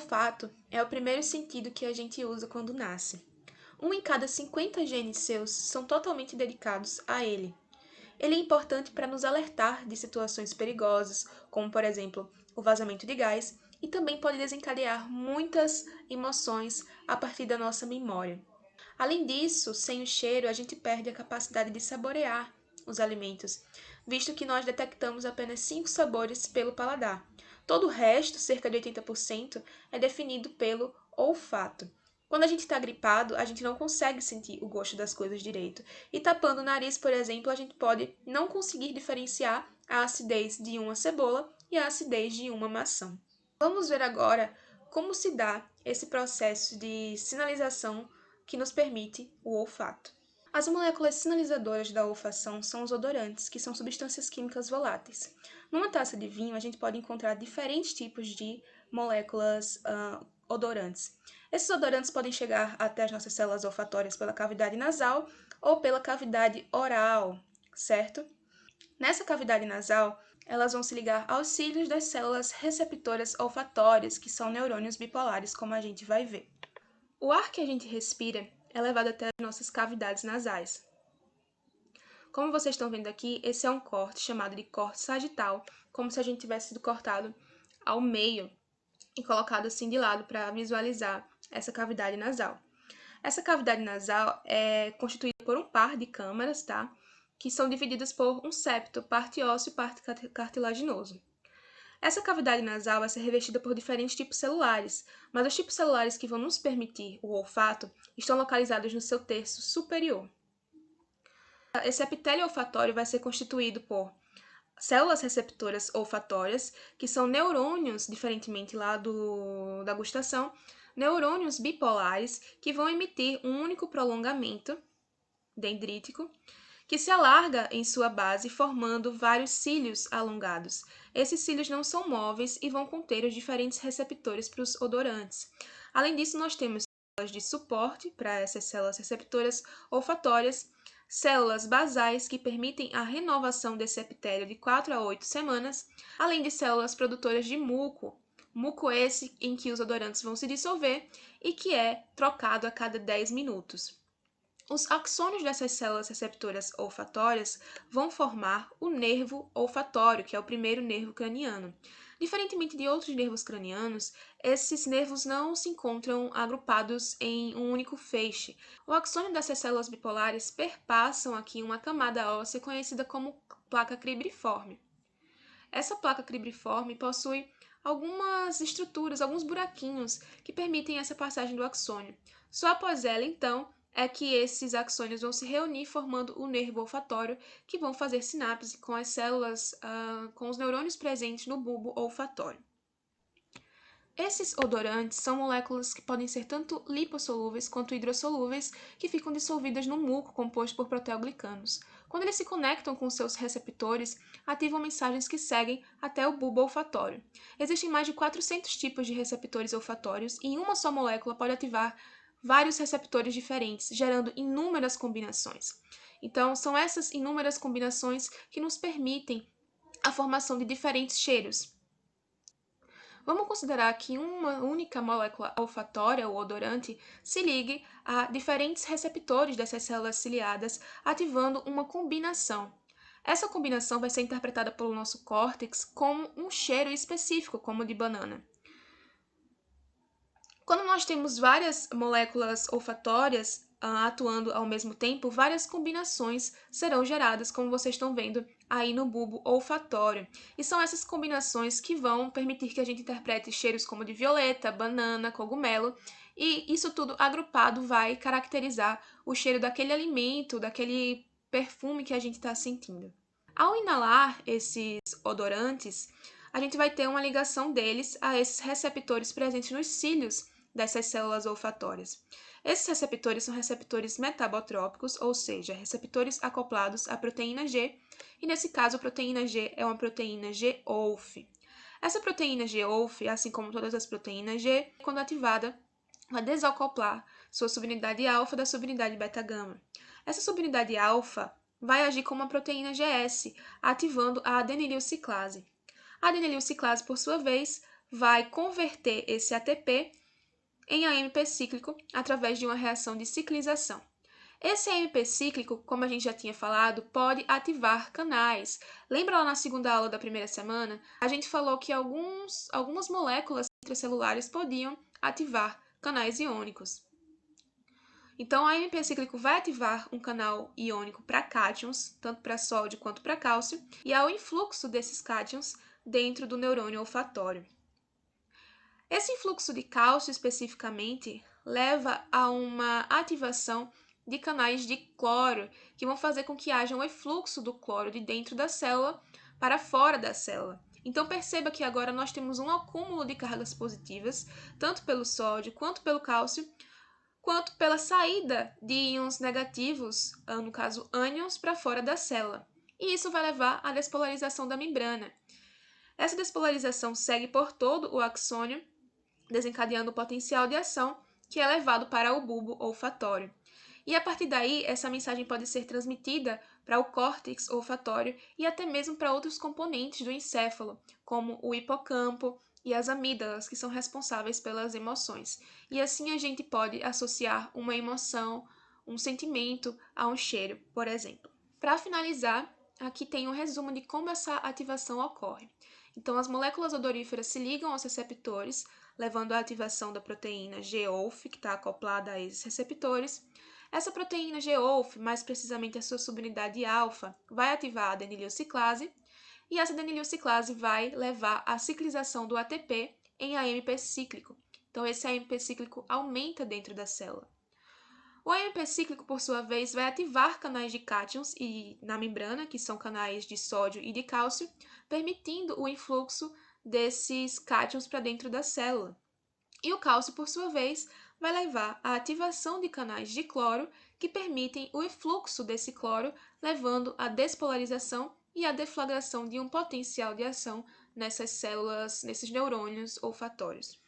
olfato é o primeiro sentido que a gente usa quando nasce. 1 em cada 50 genes seus são totalmente dedicados a ele. Ele é importante para nos alertar de situações perigosas, como, por exemplo, o vazamento de gás, e também pode desencadear muitas emoções a partir da nossa memória. Além disso, sem o cheiro, a gente perde a capacidade de saborear os alimentos, visto que nós detectamos apenas 5 sabores pelo paladar. Todo o resto, cerca de 80%, é definido pelo olfato. Quando a gente está gripado, a gente não consegue sentir o gosto das coisas direito. E tapando o nariz, por exemplo, a gente pode não conseguir diferenciar a acidez de uma cebola e a acidez de uma maçã. Vamos ver agora como se dá esse processo de sinalização que nos permite o olfato. As moléculas sinalizadoras da olfação são os odorantes, que são substâncias químicas voláteis. Numa taça de vinho, a gente pode encontrar diferentes tipos de moléculas odorantes. Esses odorantes podem chegar até as nossas células olfatórias pela cavidade nasal ou pela cavidade oral, certo? Nessa cavidade nasal, elas vão se ligar aos cílios das células receptoras olfatórias, que são neurônios bipolares, como a gente vai ver. O ar que a gente respira é levado até as nossas cavidades nasais. Como vocês estão vendo aqui, esse é um corte chamado de corte sagital, como se a gente tivesse sido cortado ao meio e colocado assim de lado para visualizar essa cavidade nasal. Essa cavidade nasal é constituída por um par de câmaras, tá? Que são divididas por um septo, parte ósseo e parte cartilaginoso. Essa cavidade nasal vai ser revestida por diferentes tipos celulares, mas os tipos celulares que vão nos permitir o olfato estão localizados no seu terço superior. Esse epitélio olfatório vai ser constituído por células receptoras olfatórias, que são neurônios, diferentemente lá da gustação, neurônios bipolares, que vão emitir um único prolongamento dendrítico, que se alarga em sua base, formando vários cílios alongados. Esses cílios não são móveis e vão conter os diferentes receptores para os odorantes. Além disso, nós temos células de suporte para essas células receptoras olfatórias, células basais que permitem a renovação desse epitélio de 4 a 8 semanas, além de células produtoras de muco esse em que os odorantes vão se dissolver e que é trocado a cada 10 minutos. Os axônios dessas células receptoras olfatórias vão formar o nervo olfatório, que é o primeiro nervo craniano. Diferentemente de outros nervos cranianos, esses nervos não se encontram agrupados em um único feixe. O axônio dessas células bipolares perpassam aqui uma camada óssea conhecida como placa cribriforme. Essa placa cribriforme possui algumas estruturas, alguns buraquinhos que permitem essa passagem do axônio. Só após ela, então, é que esses axônios vão se reunir formando o nervo olfatório, que vão fazer sinapse com as células, com os neurônios presentes no bulbo olfatório. Esses odorantes são moléculas que podem ser tanto lipossolúveis quanto hidrossolúveis, que ficam dissolvidas no muco composto por proteoglicanos. Quando eles se conectam com seus receptores, ativam mensagens que seguem até o bulbo olfatório. Existem mais de 400 tipos de receptores olfatórios e uma só molécula pode ativar vários receptores diferentes, gerando inúmeras combinações. Então, são essas inúmeras combinações que nos permitem a formação de diferentes cheiros. Vamos considerar que uma única molécula olfatória ou odorante se ligue a diferentes receptores dessas células ciliadas, ativando uma combinação. Essa combinação vai ser interpretada pelo nosso córtex como um cheiro específico, como o de banana. Quando nós temos várias moléculas olfatórias atuando ao mesmo tempo, várias combinações serão geradas, como vocês estão vendo aí no bulbo olfatório. E são essas combinações que vão permitir que a gente interprete cheiros como de violeta, banana, cogumelo, e isso tudo agrupado vai caracterizar o cheiro daquele alimento, daquele perfume que a gente está sentindo. Ao inalar esses odorantes, a gente vai ter uma ligação deles a esses receptores presentes nos cílios dessas células olfatórias. Esses receptores são receptores metabotrópicos, ou seja, receptores acoplados à proteína G, e nesse caso a proteína G é uma proteína G-OLF. Essa proteína G-OLF, assim como todas as proteínas G, quando ativada, vai desacoplar sua subunidade alfa da subunidade beta-gama. Essa subunidade alfa vai agir como uma proteína GS, ativando a adenililciclase. A adenililciclase, por sua vez, vai converter esse ATP em AMP cíclico através de uma reação de ciclização. Esse AMP cíclico, como a gente já tinha falado, pode ativar canais. Lembra lá na segunda aula da primeira semana? A gente falou que algumas moléculas intracelulares podiam ativar canais iônicos. Então, o AMP cíclico vai ativar um canal iônico para cátions, tanto para sódio quanto para cálcio, e há o influxo desses cátions dentro do neurônio olfatório. Esse influxo de cálcio, especificamente, leva a uma ativação de canais de cloro, que vão fazer com que haja um efluxo do cloro de dentro da célula para fora da célula. Então perceba que agora nós temos um acúmulo de cargas positivas, tanto pelo sódio quanto pelo cálcio, quanto pela saída de íons negativos, no caso ânions, para fora da célula. E isso vai levar à despolarização da membrana. Essa despolarização segue por todo o axônio, desencadeando o potencial de ação que é levado para o bulbo olfatório. E a partir daí, essa mensagem pode ser transmitida para o córtex olfatório e até mesmo para outros componentes do encéfalo, como o hipocampo e as amígdalas, que são responsáveis pelas emoções. E assim a gente pode associar uma emoção, um sentimento a um cheiro, por exemplo. Para finalizar, aqui tem um resumo de como essa ativação ocorre. Então, as moléculas odoríferas se ligam aos receptores, levando à ativação da proteína G-OLF, que está acoplada a esses receptores. Essa proteína G-OLF, mais precisamente a sua subunidade alfa, vai ativar a adenililciclase, e essa adenililciclase vai levar à ciclização do ATP em AMP cíclico. Então, esse AMP cíclico aumenta dentro da célula. O AMP cíclico, por sua vez, vai ativar canais de cátions na membrana, que são canais de sódio e de cálcio, permitindo o influxo desses cátions para dentro da célula. E o cálcio, por sua vez, vai levar à ativação de canais de cloro que permitem o efluxo desse cloro, levando à despolarização e à deflagração de um potencial de ação nessas células, nesses neurônios olfatórios.